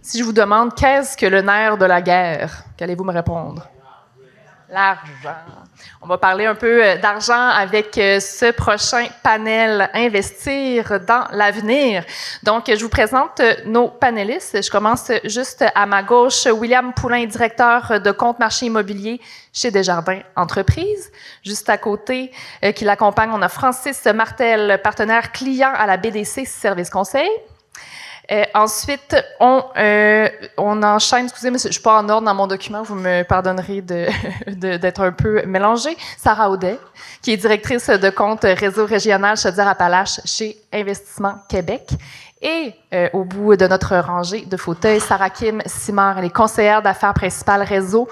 Si je vous demande qu'est-ce que le nerf de la guerre, qu'allez-vous me répondre? L'argent. On va parler un peu d'argent avec ce prochain panel Investir dans l'avenir. Donc, je vous présente nos panélistes. Je commence juste à ma gauche, William Poulain, directeur de compte marché immobilier chez Desjardins Entreprises. Juste à côté, qui l'accompagne, on a Francis Martel, partenaire client à la BDC Service Conseil. Ensuite, on enchaîne, excusez-moi, je suis pas en ordre dans mon document, vous me pardonnerez d'être un peu mélangée. Sarah Audet, qui est directrice de compte réseau régional Chaudière-Appalaches chez Investissement Québec. Et au bout de notre rangée de fauteuils, Sarah Kim Simard, elle est conseillère d'affaires principales réseau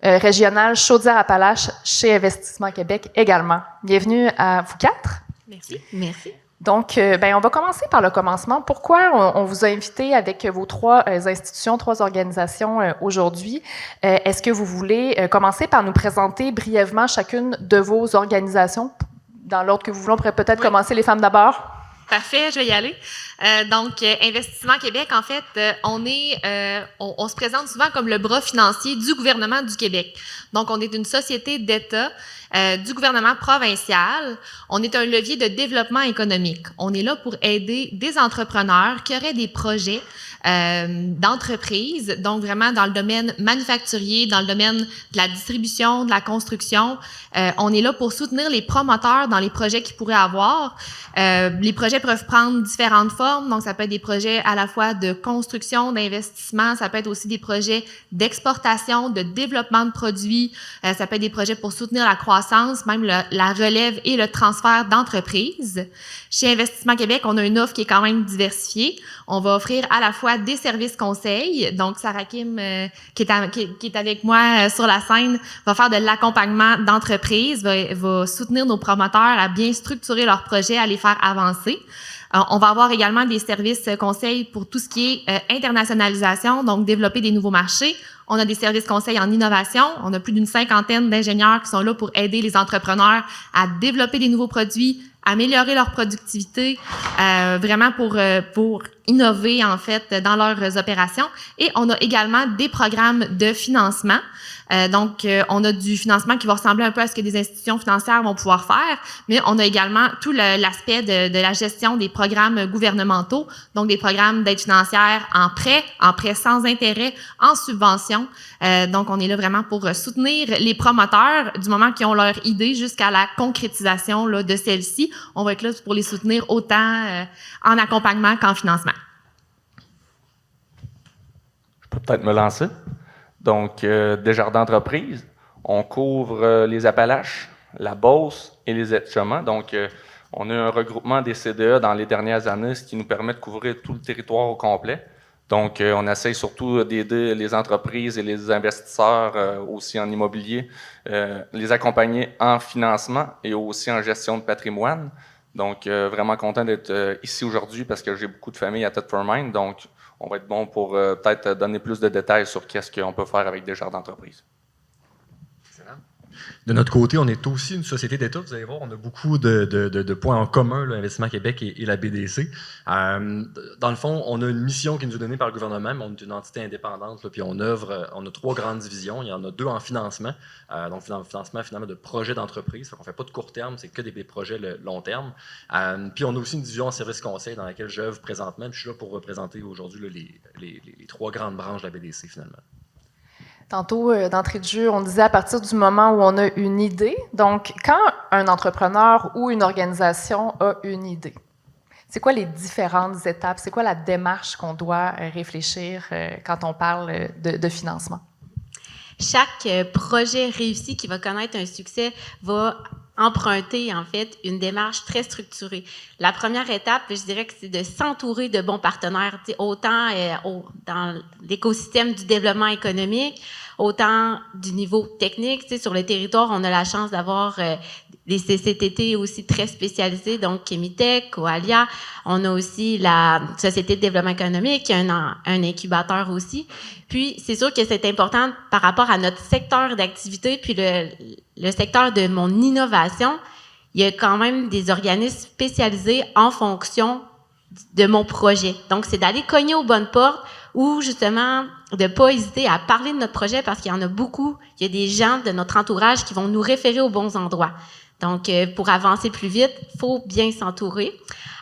régional Chaudière-Appalaches chez Investissement Québec également. Bienvenue à vous quatre. Merci. Merci. Donc, on va commencer par le commencement. Pourquoi on vous a invité avec vos trois institutions, trois organisations aujourd'hui? Est-ce que vous voulez commencer par nous présenter brièvement chacune de vos organisations? Dans l'ordre que vous voulez, on pourrait peut-être commencer les femmes d'abord. Parfait, je vais y aller. Donc, Investissement Québec, en fait, on se présente souvent comme le bras financier du gouvernement du Québec. Donc, on est une société d'État du gouvernement provincial. On est un levier de développement économique. On est là pour aider des entrepreneurs qui auraient des projets d'entreprise, donc vraiment dans le domaine manufacturier, dans le domaine de la distribution, de la construction. On est là pour soutenir les promoteurs dans les projets qu'ils pourraient avoir. Les projets peuvent prendre différentes formes, donc ça peut être des projets à la fois de construction, d'investissement, ça peut être aussi des projets d'exportation, de développement de produits, ça peut être des projets pour soutenir la croissance, même la relève et le transfert d'entreprises. Chez Investissement Québec, on a une offre qui est quand même diversifiée. On va offrir à la fois des services conseils, donc Sarah Kim, qui est avec moi sur la scène, va faire de l'accompagnement d'entreprise, va soutenir nos promoteurs à bien structurer leurs projets, à les faire avancer. On va avoir également des services conseils pour tout ce qui est internationalisation, donc développer des nouveaux marchés. On a des services conseils en innovation. On a plus d'une 50aine d'ingénieurs qui sont là pour aider les entrepreneurs à développer des nouveaux produits, améliorer leur productivité, vraiment pour innover en fait dans leurs opérations. Et on a également des programmes de financement. Donc, on a du financement qui va ressembler un peu à ce que des institutions financières vont pouvoir faire, mais on a également tout l'aspect de la gestion des programmes gouvernementaux, donc des programmes d'aide financière en prêt sans intérêt, en subvention. Donc, on est là vraiment pour soutenir les promoteurs du moment qu'ils ont leur idée jusqu'à la concrétisation là, de celle-ci. On va être là pour les soutenir autant en accompagnement qu'en financement. Je peux peut-être me lancer. Donc, Desjardins Entreprises, on couvre les Appalaches, la Beauce et les Etchemins. Donc, on a un regroupement des CDE dans les dernières années, ce qui nous permet de couvrir tout le territoire au complet. Donc, on essaye surtout d'aider les entreprises et les investisseurs aussi en immobilier, les accompagner en financement et aussi en gestion de patrimoine. Donc, vraiment content d'être ici aujourd'hui parce que j'ai beaucoup de familles à Thetford-Mine. Donc, on va être bon pour peut-être donner plus de détails sur qu'est-ce qu'on peut faire avec Desjardins Entreprises. Excellent. De notre côté, on est aussi une société d'État. Vous allez voir, on a beaucoup de points en commun, l'Investissement Québec et la BDC. Dans le fond, on a une mission qui nous est donnée par le gouvernement, mais on est une entité indépendante, là, puis on a trois grandes divisions. Il y en a deux en financement, donc financement finalement de projets d'entreprise. On ne fait pas de court terme, c'est que des projets long terme. Puis on a aussi une division en service conseil dans laquelle j'œuvre présentement. Puis je suis là pour représenter aujourd'hui là, les trois grandes branches de la BDC finalement. Tantôt, d'entrée de jeu, on disait à partir du moment où on a une idée. Donc, quand un entrepreneur ou une organisation a une idée, c'est quoi les différentes étapes? C'est quoi la démarche qu'on doit réfléchir quand on parle de financement? Chaque projet réussi qui va connaître un succès va emprunter, en fait, une démarche très structurée. La première étape, je dirais que c'est de s'entourer de bons partenaires, autant dans l'écosystème du développement économique, autant du niveau technique. Sur le territoire, on a la chance d'avoir des CCTT aussi très spécialisés, donc Chemitech, Coalia. On a aussi la Société de développement économique, un incubateur aussi. Puis, c'est sûr que c'est important par rapport à notre secteur d'activité, puis le secteur de mon innovation. Il y a quand même des organismes spécialisés en fonction de mon projet. Donc, c'est d'aller cogner aux bonnes portes ou justement de pas hésiter à parler de notre projet parce qu'il y en a beaucoup. Il y a des gens de notre entourage qui vont nous référer aux bons endroits. Donc, pour avancer plus vite, il faut bien s'entourer.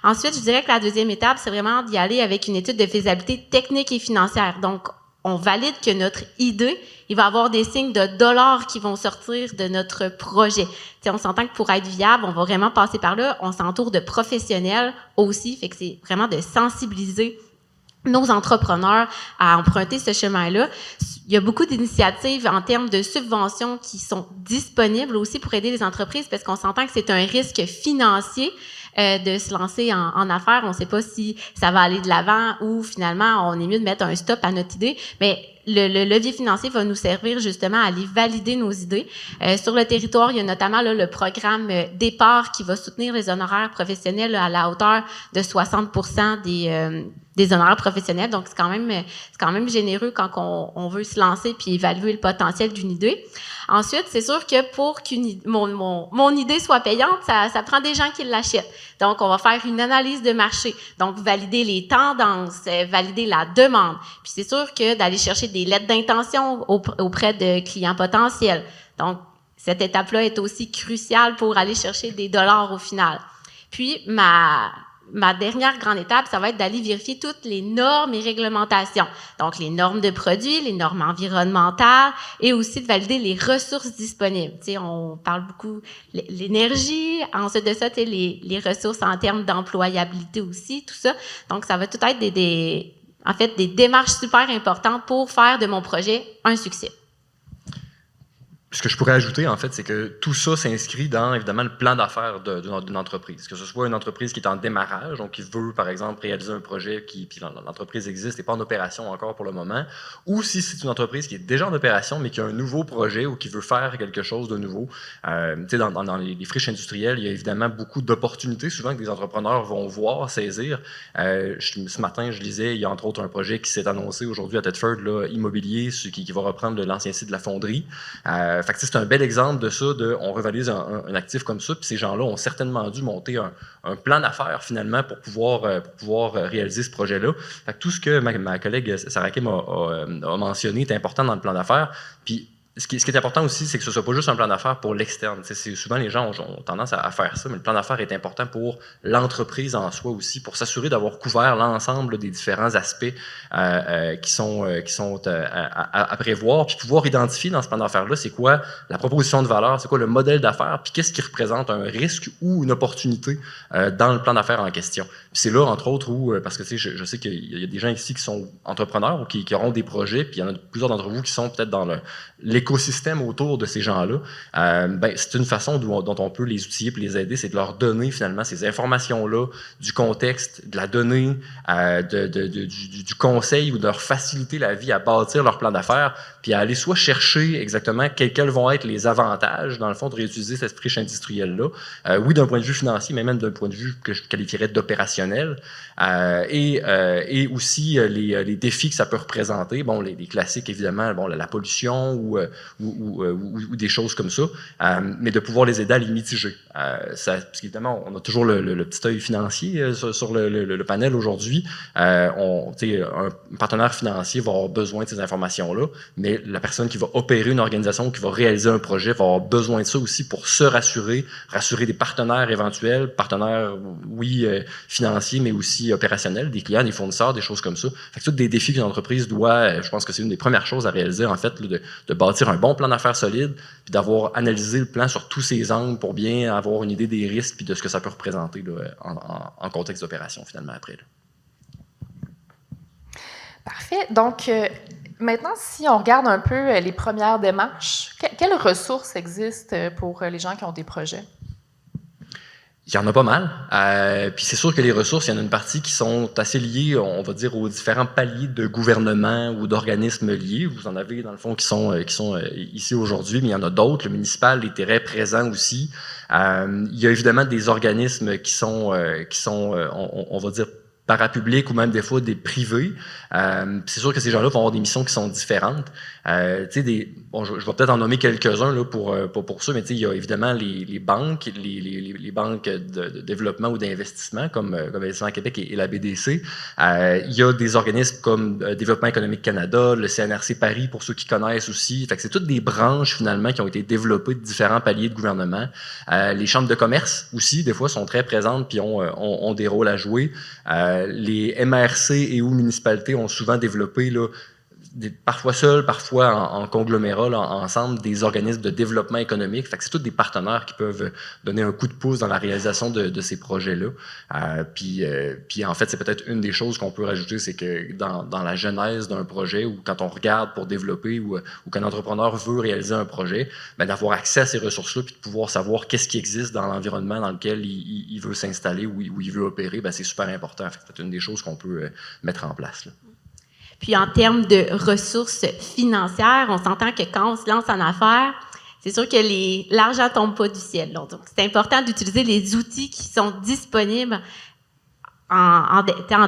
Ensuite, je dirais que la deuxième étape, c'est vraiment d'y aller avec une étude de faisabilité technique et financière. Donc, on valide que notre idée, il va y avoir des signes de dollars qui vont sortir de notre projet. T'sais, on s'entend que pour être viable, on va vraiment passer par là. On s'entoure de professionnels aussi, fait que c'est vraiment de sensibiliser nos entrepreneurs à emprunter ce chemin-là. Il y a beaucoup d'initiatives en termes de subventions qui sont disponibles aussi pour aider les entreprises parce qu'on s'entend que c'est un risque financier de se lancer en affaires. On ne sait pas si ça va aller de l'avant ou finalement on est mieux de mettre un stop à notre idée. Mais le levier financier va nous servir justement à aller valider nos idées. Sur le territoire, il y a notamment là, le programme Départ qui va soutenir les honoraires professionnels là, à la hauteur de 60% des honoraires professionnels. Donc, c'est quand même généreux quand on veut se lancer puis évaluer le potentiel d'une idée. Ensuite, c'est sûr que pour mon idée soit payante, ça prend des gens qui l'achètent. Donc, on va faire une analyse de marché. Donc, valider les tendances, valider la demande. Puis, c'est sûr que d'aller chercher des lettres d'intention auprès de clients potentiels. Donc, cette étape-là est aussi cruciale pour aller chercher des dollars au final. Puis, ma dernière grande étape, ça va être d'aller vérifier toutes les normes et réglementations. Donc, les normes de produits, les normes environnementales et aussi de valider les ressources disponibles. Tu sais, on parle beaucoup l'énergie, ensuite de ça, tu sais, les ressources en termes d'employabilité aussi, tout ça. Donc, ça va tout être des démarches super importantes pour faire de mon projet un succès. Ce que je pourrais ajouter, en fait, c'est que tout ça s'inscrit dans, évidemment, le plan d'affaires d'une entreprise. Que ce soit une entreprise qui est en démarrage, donc qui veut, par exemple, réaliser un projet puis l'entreprise existe et pas en opération encore pour le moment, ou si c'est une entreprise qui est déjà en opération, mais qui a un nouveau projet ou qui veut faire quelque chose de nouveau. Tu sais, dans les friches industrielles, il y a évidemment beaucoup d'opportunités, souvent, que des entrepreneurs vont voir, saisir. Ce matin, je lisais, il y a entre autres un projet qui s'est annoncé aujourd'hui à Thetford, là, immobilier, qui va reprendre l'ancien site de la fonderie. Fait que c'est un bel exemple de ça, on revalise un actif comme ça, puis ces gens-là ont certainement dû monter un plan d'affaires finalement pour pouvoir réaliser ce projet-là. Fait que tout ce que ma collègue Sarah Kim a mentionné est important dans le plan d'affaires. Puis ce qui est important aussi, c'est que ce ne soit pas juste un plan d'affaires pour l'externe. Souvent, les gens ont tendance à faire ça, mais le plan d'affaires est important pour l'entreprise en soi aussi, pour s'assurer d'avoir couvert l'ensemble des différents aspects qui sont à prévoir, puis pouvoir identifier dans ce plan d'affaires-là, c'est quoi la proposition de valeur, c'est quoi le modèle d'affaires, puis qu'est-ce qui représente un risque ou une opportunité dans le plan d'affaires en question. Puis c'est là, entre autres, où, parce que je sais qu'il y a des gens ici qui sont entrepreneurs ou qui auront des projets, puis il y en a plusieurs d'entre vous qui sont peut-être dans l'écosystème autour de ces gens-là. C'est une façon dont on peut les outiller et les aider, c'est de leur donner finalement ces informations-là, du contexte, de la donnée, du conseil ou de leur faciliter la vie à bâtir leur plan d'affaires, puis à aller soit chercher exactement quels vont être les avantages, dans le fond, de réutiliser cette friche industrielle-là, oui, d'un point de vue financier, mais même d'un point de vue que je qualifierais d'opérationnel, et aussi les défis que ça peut représenter. Bon, les classiques, évidemment, bon, la pollution ou des choses comme ça, mais de pouvoir les aider à les mitiger. Parce qu'évidemment, on a toujours le petit œil financier sur le panel aujourd'hui. Un partenaire financier va avoir besoin de ces informations-là, mais la personne qui va opérer une organisation, qui va réaliser un projet, va avoir besoin de ça aussi pour se rassurer des partenaires éventuels, partenaires, oui, financiers, mais aussi opérationnels, des clients, des fournisseurs, des choses comme ça. Fait que tous des défis qu'une entreprise doit, je pense que c'est une des premières choses à réaliser, en fait, de bâtir un bon plan d'affaires solide, puis d'avoir analysé le plan sur tous ses angles pour bien avoir une idée des risques puis de ce que ça peut représenter là, en contexte d'opération, finalement, après. Là. Parfait. Donc, maintenant, si on regarde un peu les premières démarches, quelles ressources existent pour les gens qui ont des projets? Il y en a pas mal. Puis c'est sûr que les ressources, il y en a une partie qui sont assez liées, on va dire, aux différents paliers de gouvernement ou d'organismes liés. Vous en avez, dans le fond, qui sont ici aujourd'hui, mais il y en a d'autres. Le municipal est très présent aussi. Il y a évidemment des organismes qui sont on va dire, parapublics ou même des fois des privés. C'est sûr que ces gens-là vont avoir des missions qui sont différentes. Je vais peut-être en nommer quelques-uns là, pour ça, mais il y a évidemment les banques, les banques de développement ou d'investissement comme Investissement Québec et la BDC. Il y a des organismes comme Développement économique Canada, le CNRC Paris pour ceux qui connaissent aussi. Fait que c'est toutes des branches finalement qui ont été développées de différents paliers de gouvernement. Les chambres de commerce aussi, des fois, sont très présentes puis ont des rôles à jouer. Les MRC et ou municipalités ont souvent développé là, parfois seuls, parfois en conglomérat, là, ensemble, des organismes de développement économique. Fait que c'est tous des partenaires qui peuvent donner un coup de pouce dans la réalisation de ces projets-là. Puis en fait, c'est peut-être une des choses qu'on peut rajouter, c'est que dans la genèse d'un projet, ou quand on regarde pour développer, ou qu'un entrepreneur veut réaliser un projet, ben, d'avoir accès à ces ressources-là, puis de pouvoir savoir qu'est-ce qui existe dans l'environnement dans lequel il veut s'installer ou il veut opérer, ben, c'est super important. Fait que c'est une des choses qu'on peut mettre en place, là. Puis en termes de ressources financières, on s'entend que quand on se lance en affaires, c'est sûr que l'argent tombe pas du ciel. Donc, c'est important d'utiliser les outils qui sont disponibles en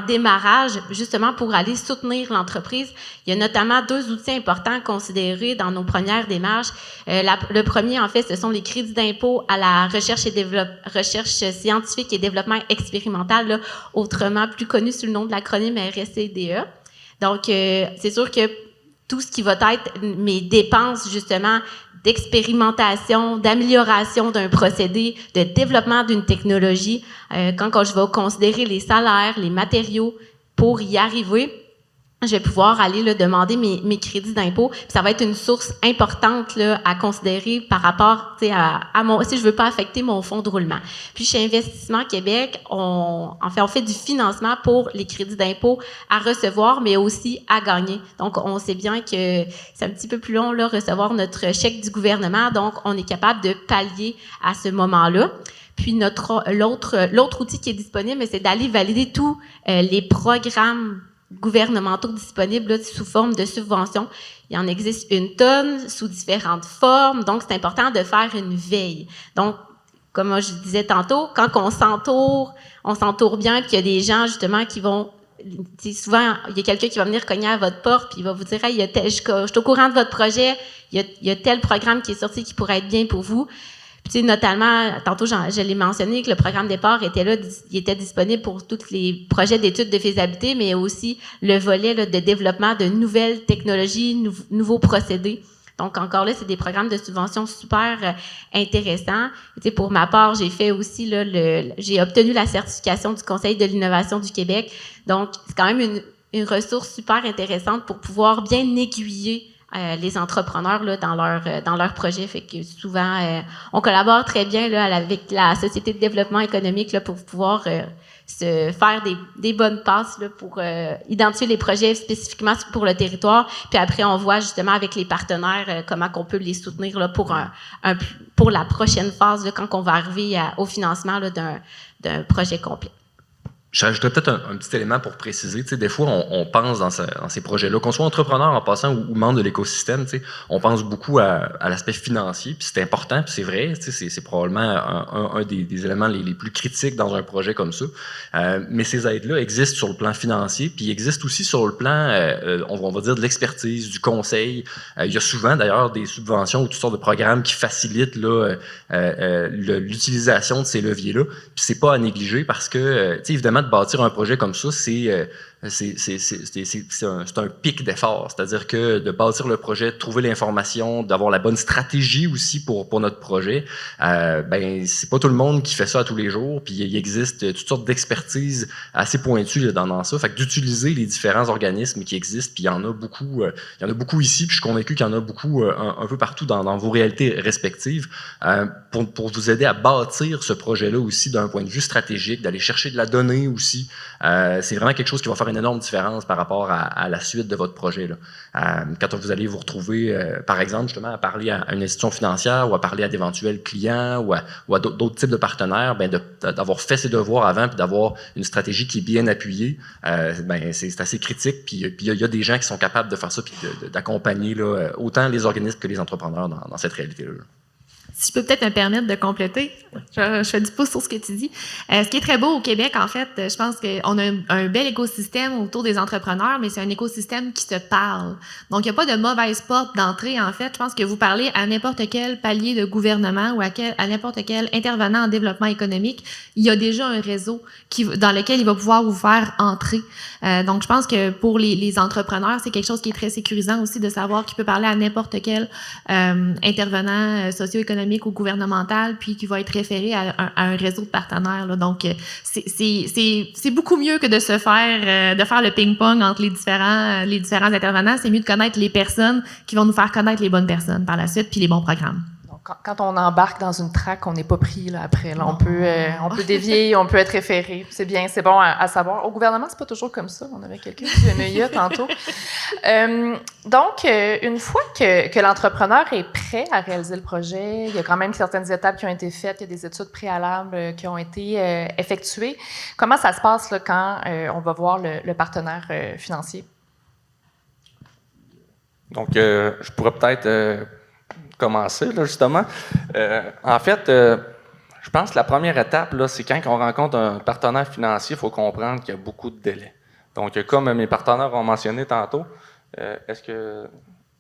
démarrage, justement pour aller soutenir l'entreprise. Il y a notamment 2 outils importants à considérer dans nos premières démarches. Le premier, en fait, ce sont les crédits d'impôt à la recherche scientifique et développement expérimental, là, autrement plus connu sous le nom de l'acronyme RSCDE. Donc, c'est sûr que tout ce qui va être mes dépenses, justement, d'expérimentation, d'amélioration d'un procédé, de développement d'une technologie, quand je vais considérer les salaires, les matériaux pour y arriver, je vais pouvoir aller là, demander mes crédits d'impôt. Ça va être une source importante là, à considérer par rapport à mon, si je veux pas affecter mon fonds de roulement. Puis chez Investissement Québec, on fait du financement pour les crédits d'impôt à recevoir, mais aussi à gagner. Donc, on sait bien que c'est un petit peu plus long là, recevoir notre chèque du gouvernement. Donc, on est capable de pallier à ce moment-là. Puis l'autre outil qui est disponible, c'est d'aller valider tous les programmes gouvernementaux disponibles là, sous forme de subventions. Il en existe une tonne sous différentes formes, donc c'est important de faire une veille. Donc, comme je disais tantôt, quand on s'entoure bien, puis il y a des gens justement qui vont, souvent il y a quelqu'un qui va venir cogner à votre porte, puis il va vous dire hey, je suis au courant de votre projet, il y a tel programme qui est sorti qui pourrait être bien pour vous. Puis, notamment, tantôt, je l'ai mentionné que le programme départ était là, il était disponible pour tous les projets d'études de faisabilité, mais aussi le volet là, de développement de nouvelles technologies, nouveaux procédés. Donc, encore là, c'est des programmes de subvention super intéressants. Pour ma part, j'ai fait aussi, là, j'ai obtenu la certification du Conseil de l'innovation du Québec. Donc, c'est quand même une ressource super intéressante pour pouvoir bien aiguiller les entrepreneurs là, dans leur projet. Fait que souvent, on collabore très bien là, avec la Société de développement économique là, pour pouvoir se faire des bonnes passes là, pour identifier les projets spécifiquement pour le territoire. Puis après, on voit justement avec les partenaires comment qu'on peut les soutenir là, pour la prochaine phase là, quand on va arriver au financement là, d'un projet complet. J'ajouterais peut-être un petit élément pour préciser. Tu sais, des fois, on pense dans ces projets-là, qu'on soit entrepreneur en passant ou membre de l'écosystème, tu sais, on pense beaucoup à l'aspect financier, puis c'est important, puis c'est vrai, tu sais, c'est probablement un des éléments les plus critiques dans un projet comme ça. Mais ces aides-là existent sur le plan financier, puis ils existent aussi sur le plan, on va dire, de l'expertise, du conseil. Il y a souvent, d'ailleurs, des subventions ou toutes sortes de programmes qui facilitent là, l'utilisation de ces leviers-là. Puis c'est pas à négliger parce que, tu sais, évidemment, de bâtir un projet comme ça, c'est un pic d'effort. C'est-à-dire que de bâtir le projet, de trouver l'information, d'avoir la bonne stratégie aussi pour notre projet, ben c'est pas tout le monde qui fait ça à tous les jours. Puis il existe toutes sortes d'expertises assez pointues dans ça. Fait que d'utiliser les différents organismes qui existent, puis il y en a beaucoup ici, puis je suis convaincu qu'il y en a beaucoup un peu partout dans vos réalités respectives, pour vous aider à bâtir ce projet-là aussi d'un point de vue stratégique, d'aller chercher de la donnée aussi. C'est vraiment quelque chose qui va faire une énorme différence par rapport à la suite de votre projet, là. Quand vous allez vous retrouver, par exemple, justement, à parler à une institution financière ou à parler à d'éventuels clients ou à d'autres types de partenaires, ben d'avoir fait ses devoirs avant puis d'avoir une stratégie qui est bien appuyée, ben c'est assez critique. Puis il y a des gens qui sont capables de faire ça puis d'accompagner là, autant les organismes que les entrepreneurs dans cette réalité-là. Si je peux peut-être me permettre de compléter, je fais du pouce sur ce que tu dis. Ce qui est très beau au Québec, en fait, je pense qu'on a un bel écosystème autour des entrepreneurs, mais c'est un écosystème qui se parle. Donc, il n'y a pas de mauvaise porte d'entrée, en fait. Je pense que vous parlez à n'importe quel palier de gouvernement ou à n'importe quel intervenant en développement économique, il y a déjà un réseau dans lequel il va pouvoir vous faire entrer. Donc, je pense que pour les entrepreneurs, c'est quelque chose qui est très sécurisant aussi de savoir qu'il peut parler à n'importe quel intervenant socio-économique ou gouvernemental, puis qui va être référé à un réseau de partenaires. Là. Donc, c'est beaucoup mieux que de faire le ping-pong entre les différents intervenants. C'est mieux de connaître les personnes qui vont nous faire connaître les bonnes personnes par la suite, puis les bons programmes. Quand on embarque dans une traque, on n'est pas pris là, après. Là, on peut dévier, on peut être référé. C'est bien, c'est bon à savoir. Au gouvernement, c'est pas toujours comme ça. On avait quelqu'un du MEIA tantôt. Donc, une fois que l'entrepreneur est prêt à réaliser le projet, il y a quand même certaines étapes qui ont été faites, il y a des études préalables qui ont été effectuées. Comment ça se passe là, quand on va voir le partenaire financier? Donc, je pourrais peut-être... commencer, là, justement. En fait, je pense que la première étape, là, c'est quand on rencontre un partenaire financier, il faut comprendre qu'il y a beaucoup de délais. Donc, comme mes partenaires ont mentionné tantôt, est-ce que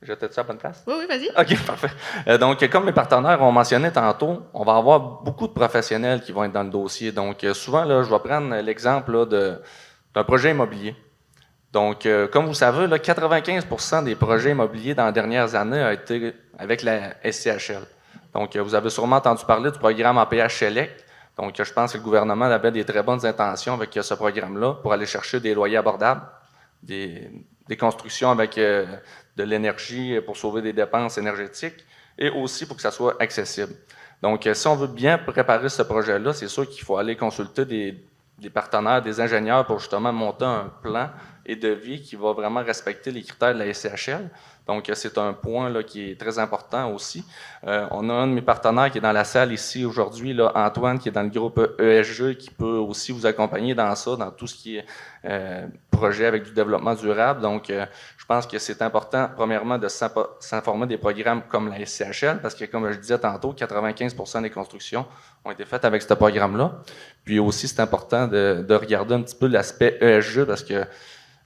j'étais à la bonne place? Oui, vas-y. OK, parfait. Donc, comme mes partenaires ont mentionné tantôt, on va avoir beaucoup de professionnels qui vont être dans le dossier. Donc, souvent, là, je vais prendre l'exemple là, d'un projet immobilier. Donc, comme vous savez, là, 95% des projets immobiliers dans les dernières années ont été avec la SCHL. Donc, vous avez sûrement entendu parler du programme APH Select. Donc, je pense que le gouvernement avait des très bonnes intentions avec ce programme-là pour aller chercher des loyers abordables, des constructions avec de l'énergie pour sauver des dépenses énergétiques et aussi pour que ça soit accessible. Donc, si on veut bien préparer ce projet-là, c'est sûr qu'il faut aller consulter des partenaires, des ingénieurs pour justement monter un plan et devis qui va vraiment respecter les critères de la SCHL. Donc, c'est un point là, qui est très important aussi. On a un de mes partenaires qui est dans la salle ici aujourd'hui, là, Antoine, qui est dans le groupe ESG, qui peut aussi vous accompagner dans ça, dans tout ce qui est projet avec du développement durable. Donc, je pense que c'est important, premièrement, de s'informer des programmes comme la SCHL, parce que, comme je disais tantôt, 95% des constructions ont été faites avec ce programme-là. Puis aussi, c'est important de regarder un petit peu l'aspect ESG, parce que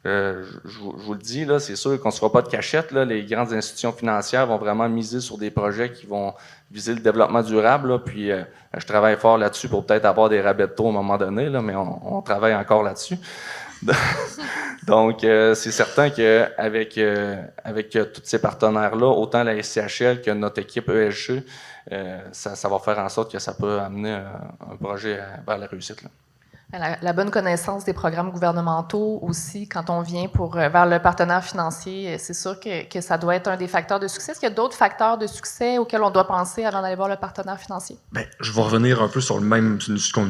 je vous le dis, là, c'est sûr qu'on ne se fera pas de cachette. Là, les grandes institutions financières vont vraiment miser sur des projets qui vont viser le développement durable. Là, puis je travaille fort là-dessus pour peut-être avoir des rabais de taux à un moment donné, là, mais on travaille encore là-dessus. Donc, c'est certain qu'avec tous ces partenaires-là, autant la SCHL que notre équipe ESG, ça va faire en sorte que ça peut amener un projet vers la réussite, là. La bonne connaissance des programmes gouvernementaux aussi, quand on vient vers le partenaire financier, c'est sûr que ça doit être un des facteurs de succès. Est-ce qu'il y a d'autres facteurs de succès auxquels on doit penser avant d'aller voir le partenaire financier? Bien, je vais revenir un peu sur une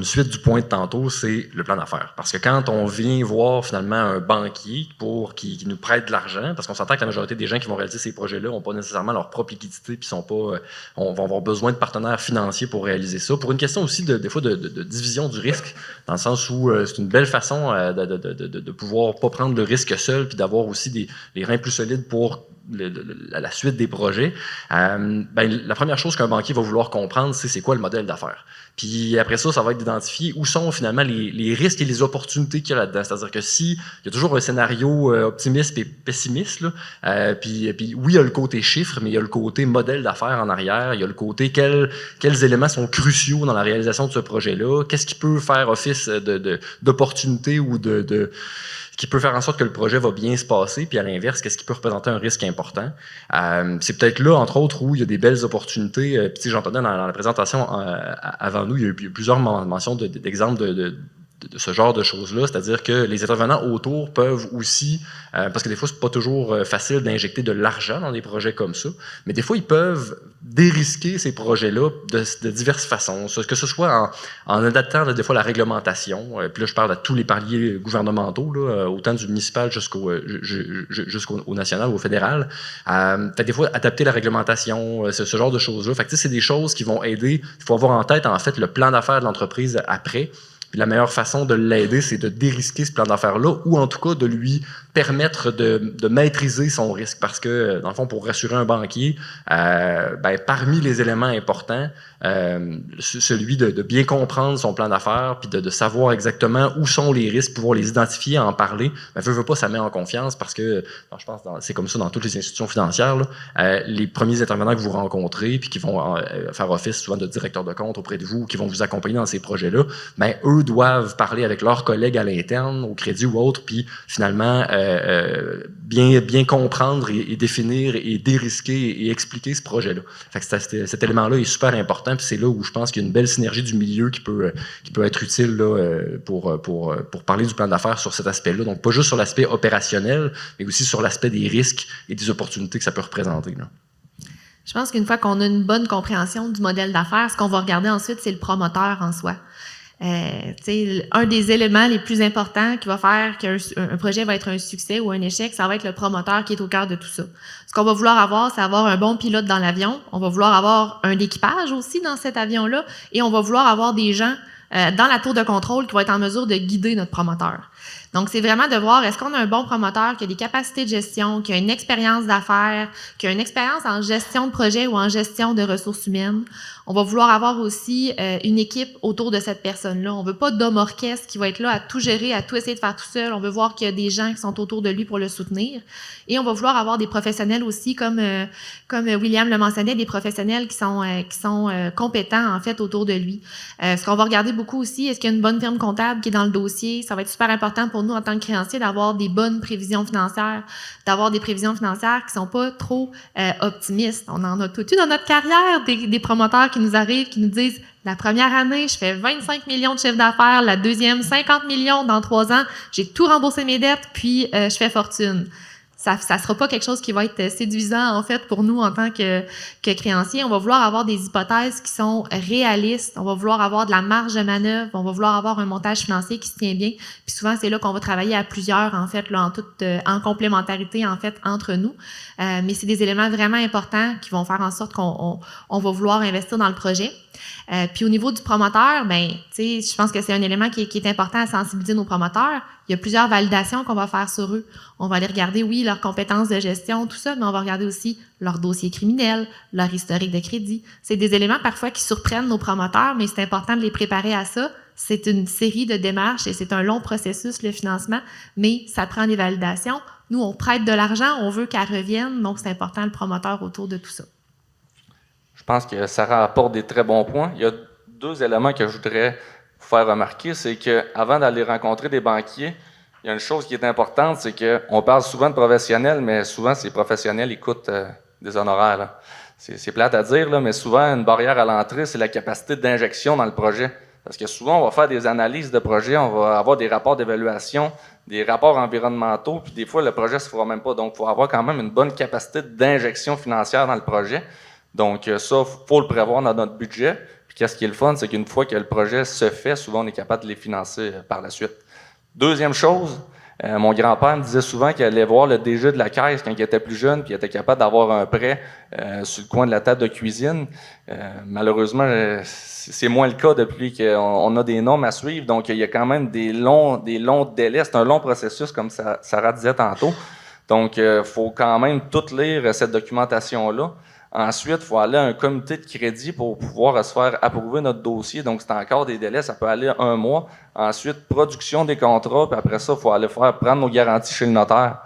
suite du point de tantôt, c'est le plan d'affaires. Parce que quand on vient voir finalement un banquier qui nous prête de l'argent, parce qu'on s'entend que la majorité des gens qui vont réaliser ces projets-là n'ont pas nécessairement leur propre liquidité, puis on va avoir besoin de partenaires financiers pour réaliser ça. Pour une question aussi des fois de division du risque, dans le sens où c'est une belle façon de pouvoir pas prendre le risque seul puis d'avoir aussi les reins plus solides pour la suite des projets. La première chose qu'un banquier va vouloir comprendre, c'est quoi le modèle d'affaires. Puis après ça va être d'identifier où sont finalement les risques et les opportunités qu'il y a là-dedans. C'est-à-dire que il y a toujours un scénario optimiste et pessimiste, là, puis oui, il y a le côté chiffre, mais il y a le côté modèle d'affaires en arrière. Il y a le côté quels éléments sont cruciaux dans la réalisation de ce projet-là. Qu'est-ce qui peut faire office d'opportunité ou qui peut faire en sorte que le projet va bien se passer, puis à l'inverse, qu'est-ce qui peut représenter un risque important. C'est peut-être là, entre autres, où il y a des belles opportunités. Puis j'entendais dans la présentation avant nous, il y a eu plusieurs mentions d'exemples de ce genre de choses-là, c'est-à-dire que les intervenants autour peuvent aussi, parce que des fois, c'est pas toujours facile d'injecter de l'argent dans des projets comme ça, mais des fois, ils peuvent dérisquer ces projets-là de diverses façons, que ce soit en adaptant des fois la réglementation, puis là, je parle à tous les paliers gouvernementaux, là, autant du municipal jusqu'au national ou au fédéral, des fois, adapter la réglementation, ce genre de choses-là. Fait que c'est des choses qui vont aider. Il faut avoir en tête, en fait, le plan d'affaires de l'entreprise après. Puis la meilleure façon de l'aider, c'est de dérisquer ce plan d'affaires-là ou en tout cas de lui permettre de maîtriser son risque. Parce que, dans le fond, pour rassurer un banquier, parmi les éléments importants, celui de bien comprendre son plan d'affaires, puis de savoir exactement où sont les risques, pouvoir les identifier, en parler, veut pas, ça met en confiance parce que, je pense que c'est comme ça dans toutes les institutions financières, là, les premiers intervenants que vous rencontrez, puis qui vont faire office souvent de directeur de compte auprès de vous, qui vont vous accompagner dans ces projets-là, eux doivent parler avec leurs collègues à l'interne, au crédit ou autre, puis finalement bien comprendre et définir et dérisquer et expliquer ce projet-là. Fait que cet élément-là est super important, puis c'est là où je pense qu'il y a une belle synergie du milieu qui peut être utile là, pour parler du plan d'affaires sur cet aspect-là. Donc, pas juste sur l'aspect opérationnel, mais aussi sur l'aspect des risques et des opportunités que ça peut représenter, là. Je pense qu'une fois qu'on a une bonne compréhension du modèle d'affaires, ce qu'on va regarder ensuite, c'est le promoteur en soi. Un des éléments les plus importants qui va faire qu'un projet va être un succès ou un échec, ça va être le promoteur qui est au cœur de tout ça. Ce qu'on va vouloir avoir, c'est avoir un bon pilote dans l'avion. On va vouloir avoir un équipage aussi dans cet avion-là et on va vouloir avoir des gens dans la tour de contrôle qui vont être en mesure de guider notre promoteur. Donc, c'est vraiment de voir, est-ce qu'on a un bon promoteur qui a des capacités de gestion, qui a une expérience d'affaires, qui a une expérience en gestion de projet ou en gestion de ressources humaines. On va vouloir avoir aussi une équipe autour de cette personne-là. On veut pas d'homme orchestre qui va être là à tout gérer, à tout essayer de faire tout seul. On veut voir qu'il y a des gens qui sont autour de lui pour le soutenir. Et on va vouloir avoir des professionnels aussi, comme William le mentionnait, des professionnels qui sont compétents, en fait, autour de lui. Ce qu'on va regarder beaucoup aussi, est-ce qu'il y a une bonne firme comptable qui est dans le dossier? Ça va être super important pour nous, en tant que créanciers, d'avoir des bonnes prévisions financières, d'avoir des prévisions financières qui sont pas trop optimistes. On en a tout eu dans notre carrière, des promoteurs qui nous arrivent, qui nous disent « La première année, je fais 25 millions de chiffre d'affaires, la deuxième, 50 millions dans 3 ans, j'ai tout remboursé mes dettes, puis je fais fortune. » Ça sera pas quelque chose qui va être séduisant, en fait, pour nous en tant que créanciers. On va vouloir avoir des hypothèses qui sont réalistes. On va vouloir avoir de la marge de manœuvre. On va vouloir avoir un montage financier qui se tient bien. Puis souvent, c'est là qu'on va travailler à plusieurs, en fait, là, en complémentarité, en fait, entre nous. Mais c'est des éléments vraiment importants qui vont faire en sorte qu'on va vouloir investir dans le projet. Puis au niveau du promoteur, je pense que c'est un élément qui est important à sensibiliser nos promoteurs. Il y a plusieurs validations qu'on va faire sur eux. On va aller regarder, oui, leurs compétences de gestion, tout ça, mais on va regarder aussi leur dossier criminel, leur historique de crédit. C'est des éléments parfois qui surprennent nos promoteurs, mais c'est important de les préparer à ça. C'est une série de démarches et c'est un long processus, le financement, mais ça prend des validations. Nous, on prête de l'argent, on veut qu'elle revienne, donc c'est important le promoteur autour de tout ça. Je pense que Sarah apporte des très bons points. Il y a 2 éléments que je voudrais vous faire remarquer. C'est qu'avant d'aller rencontrer des banquiers, il y a une chose qui est importante, c'est qu'on parle souvent de professionnels, mais souvent, ces professionnels, ils coûtent des honoraires, là. C'est plate à dire, là, mais souvent, une barrière à l'entrée, c'est la capacité d'injection dans le projet. Parce que souvent, on va faire des analyses de projet, on va avoir des rapports d'évaluation, des rapports environnementaux, puis des fois, le projet ne se fera même pas. Donc, il faut avoir quand même une bonne capacité d'injection financière dans le projet. Donc, ça, il faut le prévoir dans notre budget. Puis, qu'est-ce qui est le fun, c'est qu'une fois que le projet se fait, souvent, on est capable de les financer par la suite. Deuxième chose, mon grand-père me disait souvent qu'il allait voir le DG de la caisse quand il était plus jeune, puis il était capable d'avoir un prêt sur le coin de la table de cuisine. Malheureusement, c'est moins le cas depuis qu'on a des normes à suivre. Donc, il y a quand même des longs délais. C'est un long processus, comme Sarah disait tantôt. Donc, il faut quand même tout lire cette documentation-là. Ensuite, il faut aller à un comité de crédit pour pouvoir se faire approuver notre dossier. Donc, c'est encore des délais, ça peut aller 1 mois. Ensuite, production des contrats, puis après ça, il faut aller prendre nos garanties chez le notaire.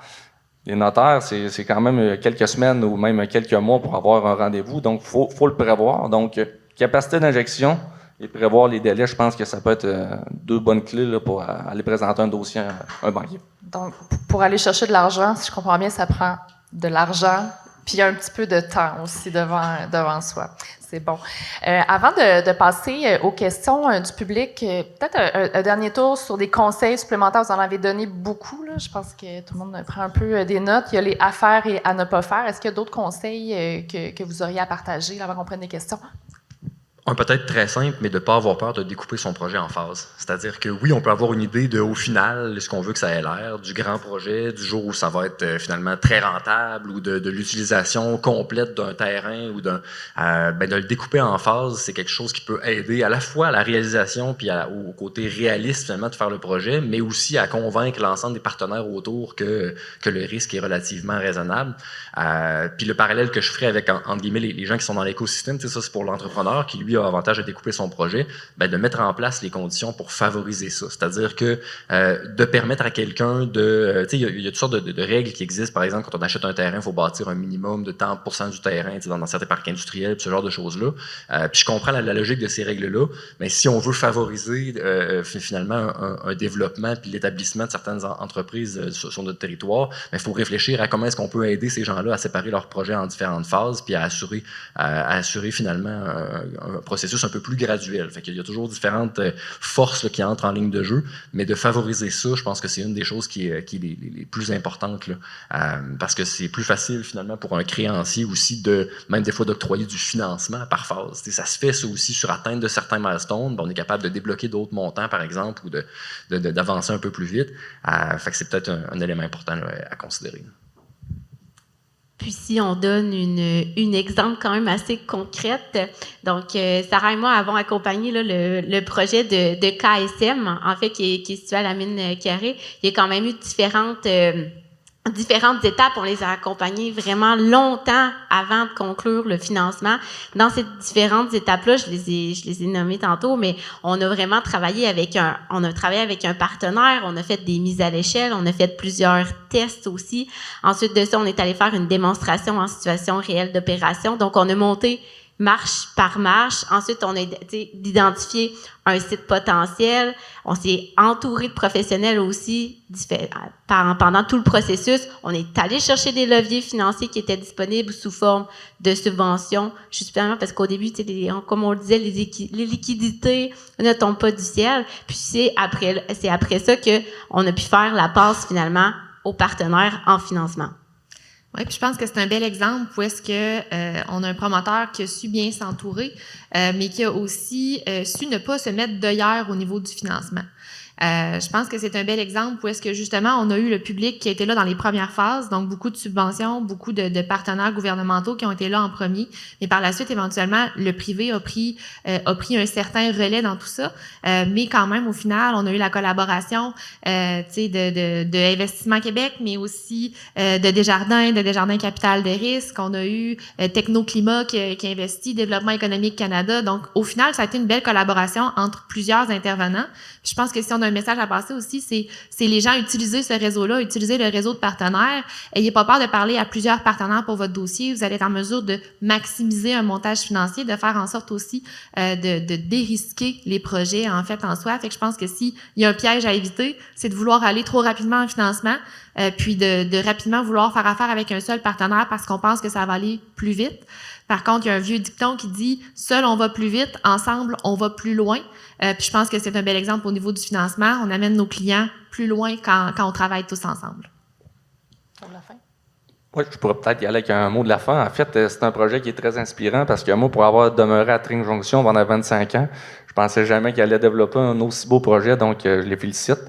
Les notaires, c'est quand même quelques semaines ou même quelques mois pour avoir un rendez-vous. Donc, faut le prévoir. Donc, capacité d'injection et prévoir les délais, je pense que ça peut être 2 bonnes clés là, pour aller présenter un dossier à un banquier. Donc, pour aller chercher de l'argent, si je comprends bien, ça prend de l'argent, puis un petit peu de temps aussi devant soi. C'est bon. Avant de passer aux questions du public, peut-être un dernier tour sur des conseils supplémentaires. Vous en avez donné beaucoup, là. Je pense que tout le monde prend un peu des notes. Il y a les à faire et à ne pas faire. Est-ce qu'il y a d'autres conseils que vous auriez à partager là, avant qu'on prenne des questions? peut-être très simple, mais de ne pas avoir peur de découper son projet en phases. C'est-à-dire que oui, on peut avoir une idée de, au final, ce qu'on veut que ça ait l'air, du grand projet, du jour où ça va être finalement très rentable, ou de l'utilisation complète d'un terrain, ou de le découper en phases, c'est quelque chose qui peut aider à la fois à la réalisation, puis au côté réaliste finalement de faire le projet, mais aussi à convaincre l'ensemble des partenaires autour que le risque est relativement raisonnable. Puis le parallèle que je ferais avec, entre guillemets, les gens qui sont dans l'écosystème, ça c'est pour l'entrepreneur qui, lui, a avantage à découper son projet, de mettre en place les conditions pour favoriser ça. C'est-à-dire que de permettre à quelqu'un de... il y a toutes sortes de règles qui existent. Par exemple, quand on achète un terrain, il faut bâtir un minimum de tant % du terrain dans certains parcs industriels, ce genre de choses-là. Puis je comprends la logique de ces règles-là, mais si on veut favoriser finalement un développement puis l'établissement de certaines entreprises sur notre territoire, il faut réfléchir à comment est-ce qu'on peut aider ces gens-là à séparer leurs projets en différentes phases puis à assurer finalement un processus un peu plus graduel. Fait qu'il y a toujours différentes forces qui entrent en ligne de jeu, mais de favoriser ça, je pense que c'est une des choses qui est les plus importantes, parce que c'est plus facile finalement pour un créancier aussi même des fois d'octroyer du financement par phase. Ça se fait ça aussi sur atteinte de certains milestones, on est capable de débloquer d'autres montants par exemple ou d'avancer un peu plus vite. Fait que c'est peut-être un élément important à considérer. Puis si on donne une exemple quand même assez concrète, donc Sarah et moi avons accompagné là, le projet de KSM, en fait, qui est situé à la mine Carré. Il y a quand même eu différentes étapes. On les a accompagnés vraiment longtemps avant de conclure le financement. Dans ces différentes étapes-là, je les ai nommées tantôt, mais on a vraiment travaillé avec un partenaire, on a fait des mises à l'échelle, on a fait plusieurs tests aussi. Ensuite de ça, on est allé faire une démonstration en situation réelle d'opération. Donc, on a monté marche par marche. Ensuite, on a d'identifier un site potentiel. On s'est entouré de professionnels aussi pendant tout le processus. On est allé chercher des leviers financiers qui étaient disponibles sous forme de subventions. Justement, parce qu'au début, comme on le disait, les liquidités ne tombent pas du ciel. Puis c'est après ça qu'on a pu faire la passe finalement aux partenaires en financement. Oui, puis je pense que c'est un bel exemple où est-ce que on a un promoteur qui a su bien s'entourer, mais qui a aussi su ne pas se mettre d'œillères au niveau du financement. Je pense que c'est un bel exemple où est-ce que justement on a eu le public qui a été là dans les premières phases, donc beaucoup de subventions, beaucoup de partenaires gouvernementaux qui ont été là en premier, mais par la suite éventuellement le privé a pris un certain relais dans tout ça, mais quand même au final on a eu la collaboration de Investissement Québec, mais aussi de Desjardins Capital de risque, on a eu Technoclimat qui investit, Développement économique Canada, donc au final ça a été une belle collaboration entre plusieurs intervenants. Puis je pense que si on a un message à passer aussi, c'est les gens utiliser ce réseau-là, utiliser le réseau de partenaires. Ayez pas peur de parler à plusieurs partenaires pour votre dossier. Vous allez être en mesure de maximiser un montage financier, de faire en sorte aussi de dérisquer les projets en fait en soi. Fait que je pense que s'il y a un piège à éviter, c'est de vouloir aller trop rapidement en financement, puis de rapidement vouloir faire affaire avec un seul partenaire parce qu'on pense que ça va aller plus vite. Par contre, il y a un vieux dicton qui dit « Seul, on va plus vite. Ensemble, on va plus loin. » Puis je pense que c'est un bel exemple au niveau du financement. On amène nos clients plus loin quand on travaille tous ensemble. Pour la fin. Oui, je pourrais peut-être y aller avec un mot de la fin. En fait, c'est un projet qui est très inspirant parce que moi, pour avoir demeuré à Tring Jonction pendant 25 ans, je pensais jamais qu'il allait développer un aussi beau projet, donc je les félicite.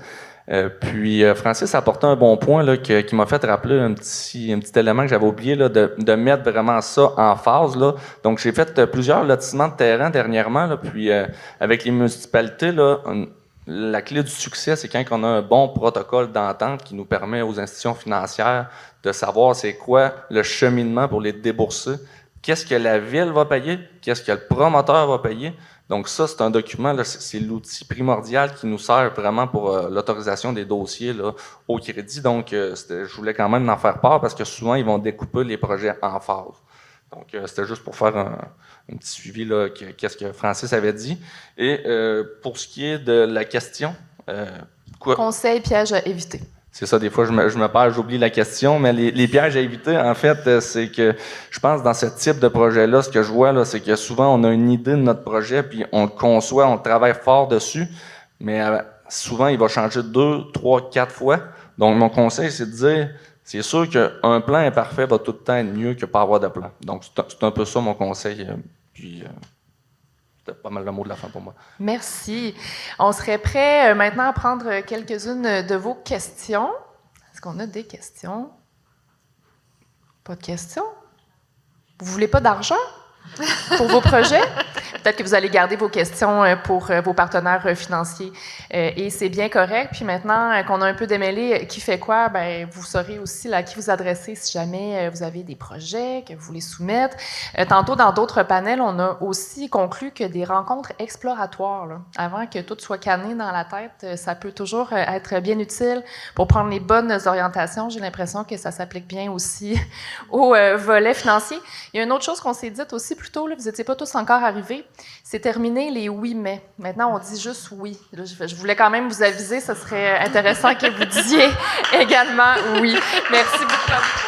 Puis Francis a apporté un bon point là, qui m'a fait rappeler un petit élément que j'avais oublié là, de mettre vraiment ça en phase. Là. Donc j'ai fait plusieurs lotissements de terrain dernièrement, là, puis avec les municipalités, là, la clé du succès, c'est quand on a un bon protocole d'entente qui nous permet aux institutions financières de savoir c'est quoi le cheminement pour les débourser, qu'est-ce que la ville va payer, qu'est-ce que le promoteur va payer. Donc ça, c'est un document, là, c'est l'outil primordial qui nous sert vraiment pour l'autorisation des dossiers là, au crédit. Donc, je voulais quand même en faire part parce que souvent, ils vont découper les projets en phase. Donc, c'était juste pour faire un petit suivi, là, qu'est-ce que Francis avait dit. Et pour ce qui est de la question... Conseil, piège à éviter. C'est ça, des fois, je me perds, j'oublie la question, mais les pièges à éviter, en fait, c'est que je pense dans ce type de projet-là, ce que je vois, là, c'est que souvent, on a une idée de notre projet, puis on le conçoit, on travaille fort dessus, mais souvent, il va changer 2, 3, 4 fois. Donc, mon conseil, c'est de dire, c'est sûr qu'un plan imparfait va tout le temps être mieux que pas avoir de plan. Donc, c'est un peu ça, mon conseil. Puis, C'était pas mal le mot de la fin pour moi. Merci. On serait prêt maintenant à prendre quelques-unes de vos questions. Est-ce qu'on a des questions? Pas de questions? Vous voulez pas d'argent pour vos projets? Peut-être que vous allez garder vos questions pour vos partenaires financiers. Et c'est bien correct. Puis maintenant qu'on a un peu démêlé qui fait quoi, ben vous saurez aussi là, à qui vous adresser si jamais vous avez des projets que vous voulez soumettre. Tantôt, dans d'autres panels, on a aussi conclu que des rencontres exploratoires, là, avant que tout soit canné dans la tête, ça peut toujours être bien utile pour prendre les bonnes orientations. J'ai l'impression que ça s'applique bien aussi au volet financier. Il y a une autre chose qu'on s'est dite aussi plus tôt, là, vous n'étiez pas tous encore arrivés. C'est terminé les oui, mais. Maintenant, on dit juste oui. Là, je voulais quand même vous aviser, ce serait intéressant que vous disiez également oui. Merci beaucoup.